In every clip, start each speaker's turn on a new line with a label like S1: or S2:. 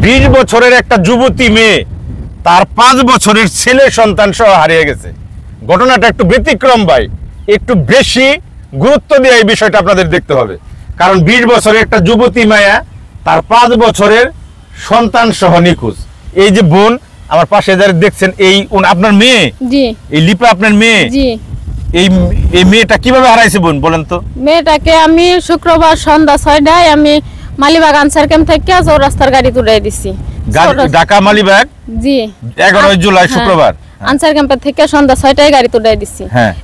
S1: 20 বছরের একটা যুবতী মেয়ে তার 5 বছরের ছেলে সন্তান সহ হারিয়ে গেছে। ঘটনাটা একটু ব্যতিক্রম ভাই, একটু বেশি গুরুত্ব দিয়ে এই বিষয়টা আপনাদের দেখতে হবে। কারণ 20 বছরের একটা যুবতী মায়া তার 5 বছরের সন্তান সহ নিখোঁজ। এই যে বোন আমার পাশে যারা দেখছেন, এই আপনার মেয়ে? জি। এই লিপা আপনার মেয়ে? জি। এই মেয়েটা কিভাবে হারাইছে বোন বলেন তো?
S2: মেয়েটাকে আমি শুক্রবার সন্ধ্যা 6টায় আমি মালিবাগ আনসার ক্যাম্প থেকে চৌরাস্তার গাড়ি তুলে দিছি।
S1: ঢাকা মালিবাগ? জি। 11 জুলাই শুক্রবার
S2: আনসার ক্যাম্পের থেকে সন্ধ্যা 6টায় গাড়ি তুলে দিছি।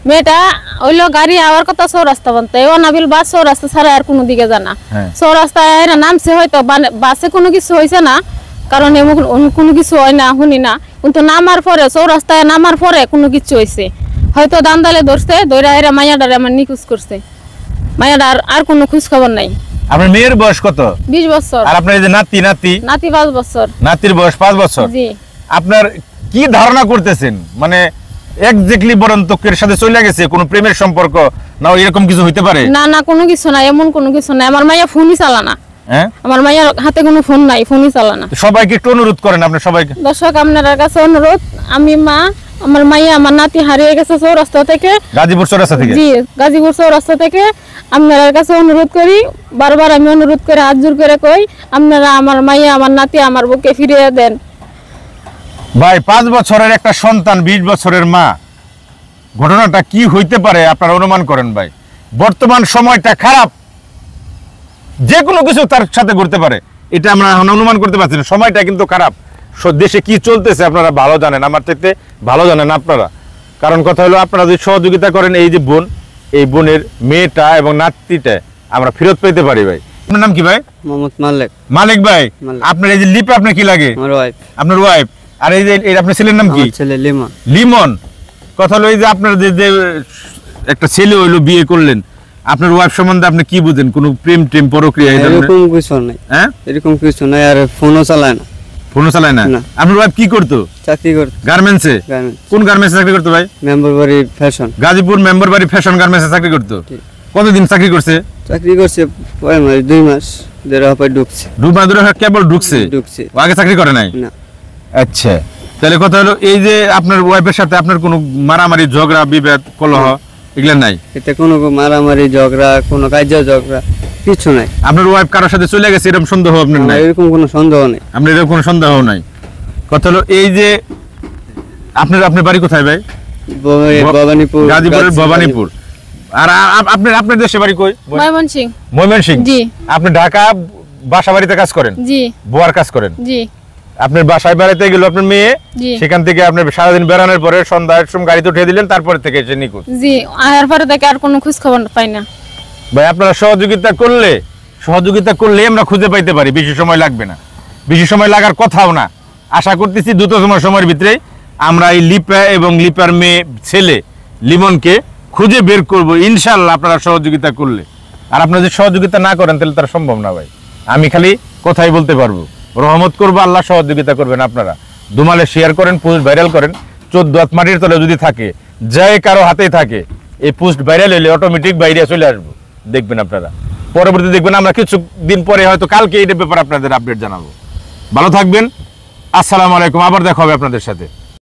S2: মেয়েটা হইলো গাড়ি আওয়ার কথা চৌরাস্তা বলতে, ও নাবিল বাস চৌরাস্তা ছাড়া আর কোনো দিকে জানা। চৌরাস্তায় নামছে, হয়তো বাসে কোনো কিছু হয়েছে না, কারণ এমন কোনো কিছু হয় না, শুনি না। কিন্তু নামার পরে চৌরাস্তায় নামার পরে কোনো কিছু হয়েছে, হয়তো দান্দালে ধরছে, ধরে এরা মাইয়াডারে আমার নিখোঁজ করছে। মাইয়াডার আর কোনো খোঁজ খবর নাই।
S1: আপনার মেয়ের বয়স কত?
S2: 20 বছর।
S1: আর আপনার এই যে নাতি? নাতি
S2: 5 বছর।
S1: নাতির বয়স 5 বছর।
S2: জি।
S1: আপনার কি ধারণা করতেছেন, মানে এক্স্যাক্টলি বলেন তো, এর সাথে চলে গেছে কোনো প্রেমের সম্পর্ক না এরকম কিছু হইতে পারে?
S2: না না, কোনো কিছু না, এমন কোনো কিছু না। আমার মাইয়া ফোনই চালানা। আমার মাইয়ার হাতে কোনো ফোন নাই, ফোনই চালানা।
S1: সবাইকে একটু অনুরোধ করেন আপনি সবাইকে।
S2: দর্শক আপনাদের কাছে অনুরোধ, আমি মা, আমার মাইয়া আমার নাতি হারিয়ে গেছে চৌরাস্তা থেকে,
S1: গাজীপুর চৌরাস্তা থেকে।
S2: জি, গাজীপুর চৌরাস্তা থেকে। আপনাদের কাছে অনুরোধ করি, বারবার আমি অনুরোধ করে হাত জোর করে কই, আপনারা আমার মাইয়া আমার নাতি আমার বুকে ফিরিয়ে দেন
S1: ভাই। 5 বছরের একটা সন্তান, 20 বছরের মা, ঘটনাটা কি হইতে পারে আপনারা অনুমান করেন ভাই? বর্তমান সময়টা খারাপ, যে কোনো কিছু তার সাথে ঘটতে পারে, এটা আমরা এখন অনুমান করতে পারছি না। সময়টা কিন্তু খারাপ, দেশে কি চলতেছে আপনারা ভালো জানেন, আমার থেকে ভালো জানেন আপনারা। কারণ কথা হলো, আপনারা যদি সহযোগিতা করেন, এই যে বোন, এই বোনের মেয়েটা এবং নাতিটা আমরা ফেরত পেতে পারি ভাই। আপনার নাম কি ভাই?
S3: মোহাম্মদ মালিক।
S1: মালিক ভাই, আপনার এই যে লিপা আপনার কি লাগে?
S3: আমার ওয়াইফ।
S1: আপনার ওয়াইফ। আর এই যে আপনার ছেলের নাম কি?
S3: ছেলে লিমন।
S1: লিমন। কথা হলো, এই যে আপনার যে একটা ছেলে হইলো, বিয়ে করলেন, আপনার ওয়াইফ সম্বন্ধে আপনি কি বুঝেন? কোনো প্রেম টেম প্রক্রিয়া
S3: এরকম কিছু নাই। হ্যাঁ, এরকম কিছু নাই। আর ফোনও চালায় না।
S1: ফোনও চালায় না? আপনার ওয়াইফ কি করতো?
S3: চাকরি করতো
S1: গার্মেন্টসে। কোন গার্মেন্টসে চাকরি করতো ভাই?
S3: মেম্বার বাড়ি ফ্যাশন।
S1: গাজীপুর মেম্বার বাড়ি ফ্যাশন গার্মেন্টসে চাকরি করতো। কতদিন চাকরি করছে?
S3: চাকরি করছে 2 মাস ধরে ঢুকছে।
S1: 2 মাস ধরে কেবল ঢুকছে? আগে চাকরি করে নাই?
S3: না।
S1: আচ্ছা, তাহলে কথা হলো, এই যে আপনার ওয়াইফের সাথে আপনার কোনো মারামারি ঝগড়া বিবাদ কলহ এগুলা নাই?
S3: এতে কোনো মারামারি ঝগড়া, কোনো কাজ ঝগড়া কিছু নাই।
S1: আপনার ওয়াইফ কারোর সাথে চলে গেছে এরকম সন্দেহ আপনার নাই?
S3: এরকম কোনো সন্দেহ নেই।
S1: আপনার এরকম কোনো সন্দেহ নাই? কথা হলো, এই যে আপনার বাড়ি কোথায় ভাই?
S3: ভবানীপুর।
S1: গাজীপুরের ভবানীপুর। আর আপনার দেশে বাড়ি কই?
S2: ময়মনসিংহ।
S1: ময়মনসিংহ।
S2: জি।
S1: আপনি ঢাকা বাসা বাড়িতে কাজ করেন?
S2: জি।
S1: বুয়ার কাজ করেন?
S2: জি।
S1: আপনার বাসায় বেড়াতে গেল আপনার মেয়ে, সেখান থেকে আপনার সারাদিন বেড়ানোর পরে সন্ধ্যার সময় গাড়িতে উঠিয়ে দিলেন, তারপরে থেকে এসে নিখোঁজ?
S2: জি। আর পরে থেকে আর কোনো খোঁজ খবর পাই না
S1: ভাই। আপনারা সহযোগিতা করলে আমরা খুঁজে পাইতে পারি, বেশি সময় লাগবে না, বেশি সময় লাগার কথাও না। আশা করতেছি দ্রুততম সময়ের ভিতরে আমরা এই লিপা এবং লিপার মেয়ে ছেলে লিমনকে খুঁজে বের করব ইনশাআল্লাহ, আপনারা সহযোগিতা করলে। আর আপনারা যদি সহযোগিতা না করেন তাহলে তার সম্ভব না ভাই। আমি খালি কথাই বলতে পারবো, রহমত করবো, আল্লাহ সহযোগিতা করবেন। আপনারা দুমালে শেয়ার করেন, পোস্ট ভাইরাল করেন। 14 হাত মাটির তলে যদি থাকে, যাই কারো হাতেই থাকে, এই পোস্ট ভাইরাল হলে অটোমেটিক বাইরে চলে আসবো, দেখবেন আপনারা। পরবর্তী দেখবেন আমরা কিছু দিন পরে, হয়তো কালকে এই ব্যাপারে আপনাদের আপডেট জানাবো। ভালো থাকবেন, আসসালামু আলাইকুম। আবার দেখা হবে আপনাদের সাথে।